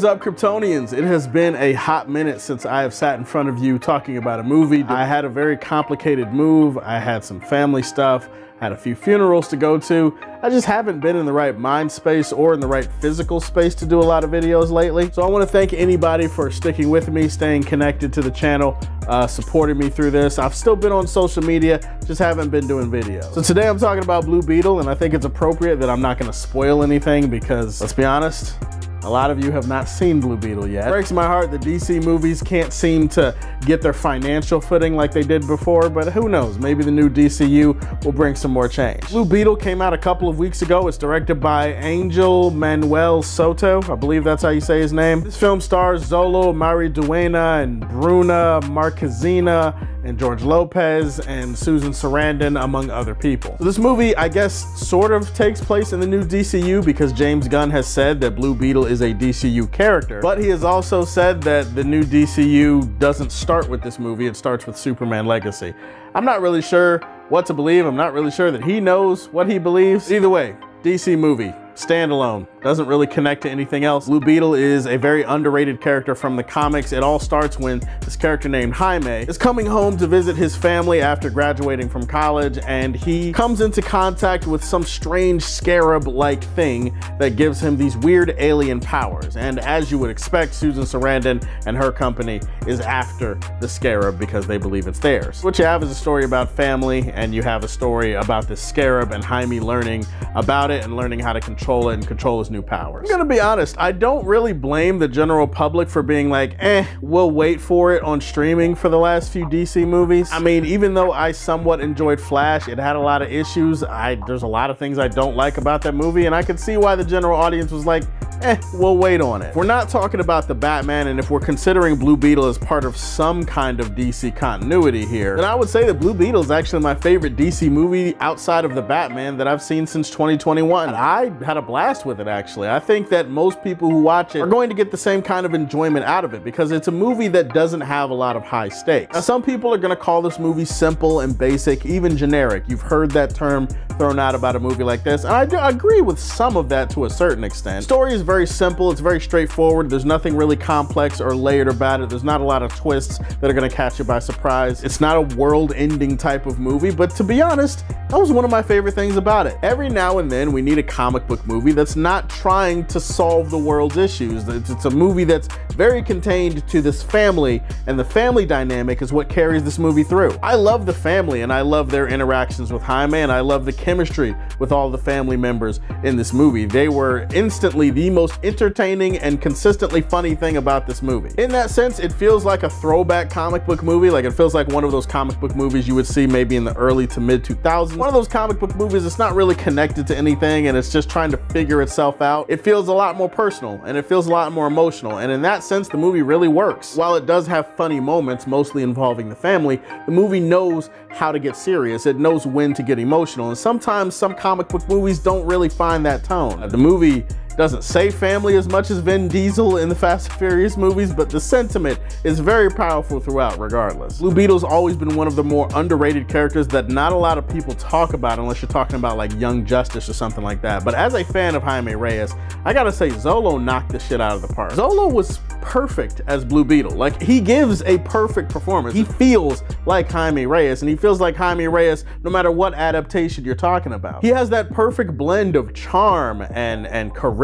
What is up, Kryptonians? It has been a hot minute since I have sat in front of you talking about a movie. I had a very complicated move. I had some family stuff, had a few funerals to go to. I just haven't been in the right mind space or in the right physical space to do a lot of videos lately. So I want to thank anybody for sticking with me, staying connected to the channel, supporting me through this. I've still been on social media, just haven't been doing videos. So today I'm talking about Blue Beetle, and I think it's appropriate that I'm not going to spoil anything because, let's be honest, a lot of you have not seen Blue Beetle yet. It breaks my heart that DC movies can't seem to get their financial footing like they did before, but who knows, maybe the new DCU will bring some more change. Blue Beetle came out a couple of weeks ago. It's directed by Angel Manuel Soto, I believe that's how you say his name. This film stars Zolo Mariduena and Bruna Marquezina and George Lopez and Susan Sarandon, among other people. So this movie, I guess, sort of takes place in the new DCU because James Gunn has said that Blue Beetle is a DCU character, but he has also said that the new DCU doesn't start with this movie, it starts with Superman Legacy. I'm not really sure what to believe. I'm not really sure that he knows what he believes. Either way, DC movie, standalone, doesn't really connect to anything else. Blue Beetle is a very underrated character from the comics. It all starts when this character named Jaime is coming home to visit his family after graduating from college, and he comes into contact with some strange scarab-like thing that gives him these weird alien powers. And as you would expect, Susan Sarandon and her company is after the scarab because they believe it's theirs. What you have is a story about family, and you have a story about this scarab and Jaime learning about it and learning how to control it and control his new powers. I'm gonna be honest, I don't really blame the general public for being like, we'll wait for it on streaming for the last few DC movies. I mean, even though I somewhat enjoyed Flash, it had a lot of issues. There's a lot of things I don't like about that movie, and I could see why the general audience was like, we'll wait on it. If we're not talking about the Batman, and if we're considering Blue Beetle as part of some kind of DC continuity here, then I would say that Blue Beetle is actually my favorite DC movie outside of the Batman that I've seen since 2021. I had a blast with it, actually. I think that most people who watch it are going to get the same kind of enjoyment out of it because it's a movie that doesn't have a lot of high stakes. Now, some people are gonna call this movie simple and basic, even generic. You've heard that term thrown out about a movie like this, and I do agree with some of that to a certain extent. The story is very simple, it's very straightforward. There's nothing really complex or layered about it. There's not a lot of twists that are gonna catch you by surprise. It's not a world-ending type of movie, but to be honest, that was one of my favorite things about it. Every now and then we need a comic book movie that's not trying to solve the world's issues. It's a movie that's very contained to this family, and the family dynamic is what carries this movie through. I love the family, and I love their interactions with Jaime, and I love the chemistry with all the family members in this movie. They were instantly the most entertaining and consistently funny thing about this movie. In that sense, it feels like a throwback comic book movie. Like, it feels like one of those comic book movies you would see maybe in the early to mid 2000s. One of those comic book movies that's not really connected to anything and it's just trying to figure itself out. It feels a lot more personal and it feels a lot more emotional, and in that sense the movie really works. While it does have funny moments, mostly involving the family, the movie knows how to get serious. It knows when to get emotional, and sometimes some comic book movies don't really find that tone. The movie doesn't say family as much as Vin Diesel in the Fast and Furious movies, but the sentiment is very powerful throughout regardless. Blue Beetle's always been one of the more underrated characters that not a lot of people talk about unless you're talking about like Young Justice or something like that. But as a fan of Jaime Reyes, I gotta say Zolo knocked the shit out of the park. Zolo was perfect as Blue Beetle. Like, he gives a perfect performance. He feels like Jaime Reyes, and he feels like Jaime Reyes no matter what adaptation you're talking about. He has that perfect blend of charm and charisma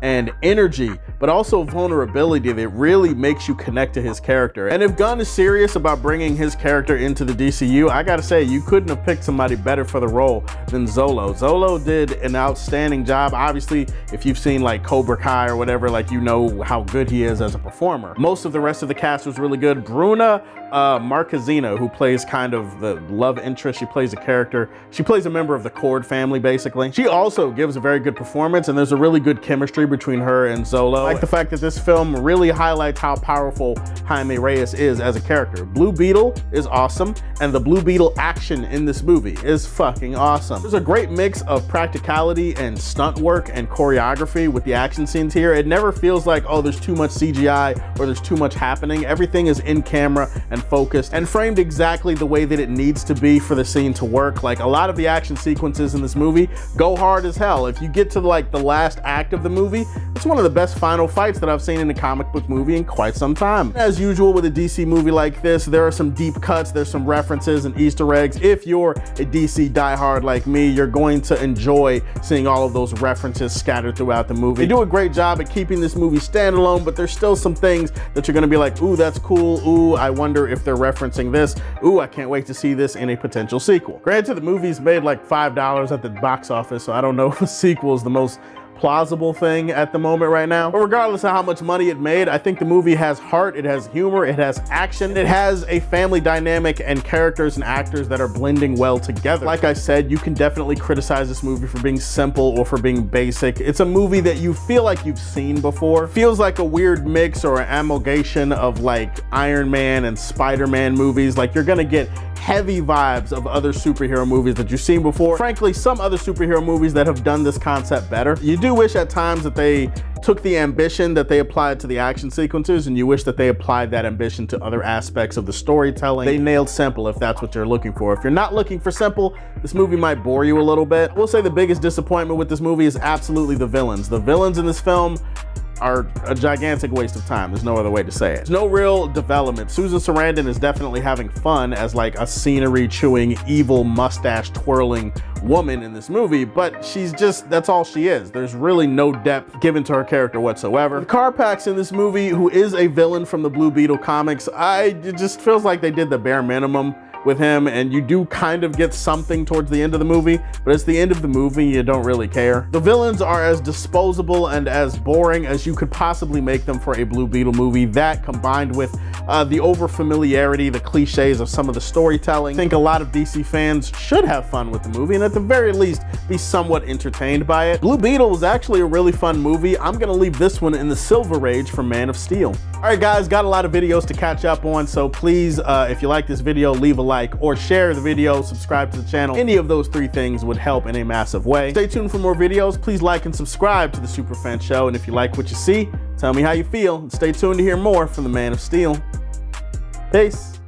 and energy, but also vulnerability that really makes you connect to his character. And if Gunn is serious about bringing his character into the DCU, I gotta say, you couldn't have picked somebody better for the role than Zolo. Zolo did an outstanding job. Obviously, if you've seen like Cobra Kai or whatever, like, you know how good he is as a performer. Most of the rest of the cast was really good. Bruna Marquezina, who plays kind of the love interest, she plays a character, she plays a member of the Cord family basically. She also gives a very good performance, and there's a really good chemistry between her and Zolo. I like the fact that this film really highlights how powerful Jaime Reyes is as a character. Blue Beetle is awesome, and the Blue Beetle action in this movie is fucking awesome. There's a great mix of practicality and stunt work and choreography with the action scenes here. It never feels like, oh, there's too much CGI or there's too much happening. Everything is in camera and focused and framed exactly the way that it needs to be for the scene to work. Like, a lot of the action sequences in this movie go hard as hell. If you get to like the last act of the movie, it's one of the best final fights that I've seen in a comic book movie in quite some time. As usual with a DC movie like this, there are some deep cuts, there's some references and Easter eggs. If you're a DC diehard like me, you're going to enjoy seeing all of those references scattered throughout the movie. They do a great job at keeping this movie standalone, but there's still some things that you're gonna be like, ooh, that's cool. Ooh, I wonder if they're referencing this. Ooh, I can't wait to see this in a potential sequel. Granted, the movie's made like $5 at the box office, so I don't know if a sequel is the most plausible thing at the moment right now. But regardless of how much money it made, I think the movie has heart, it has humor, it has action, it has a family dynamic and characters and actors that are blending well together. Like I said, you can definitely criticize this movie for being simple or for being basic. It's a movie that you feel like you've seen before. It feels like a weird mix or an amalgamation of like Iron Man and Spider-Man movies. Like, you're gonna get heavy vibes of other superhero movies that you've seen before. Frankly, some other superhero movies that have done this concept better. You do wish at times that they took the ambition that they applied to the action sequences, and you wish that they applied that ambition to other aspects of the storytelling. They nailed simple if that's what you're looking for. If you're not looking for simple, this movie might bore you a little bit. We'll say the biggest disappointment with this movie is absolutely the villains. The villains in this film are a gigantic waste of time. There's no other way to say it. There's no real development. Susan Sarandon is definitely having fun as like a scenery chewing, evil mustache twirling woman in this movie, but she's just, that's all she is. There's really no depth given to her character whatsoever. Carpax in this movie, who is a villain from the Blue Beetle comics, it just feels like they did the bare minimum with him, and you do kind of get something towards the end of the movie, but it's the end of the movie, you don't really care. The villains are as disposable and as boring as you could possibly make them for a Blue Beetle movie. That, combined with the over-familiarity, the cliches of some of the storytelling, I think a lot of DC fans should have fun with the movie, and at the very least, be somewhat entertained by it. Blue Beetle was actually a really fun movie. I'm gonna leave this one in the Silver Age for Man of Steel. All right, guys, got a lot of videos to catch up on, so please, if you like this video, leave a like or share the video, subscribe to the channel. Any of those three things would help in a massive way. Stay tuned for more videos. Please like and subscribe to the Superfan Show, and if you like what you see, tell me how you feel, and stay tuned to hear more from the Man of Steel. Peace.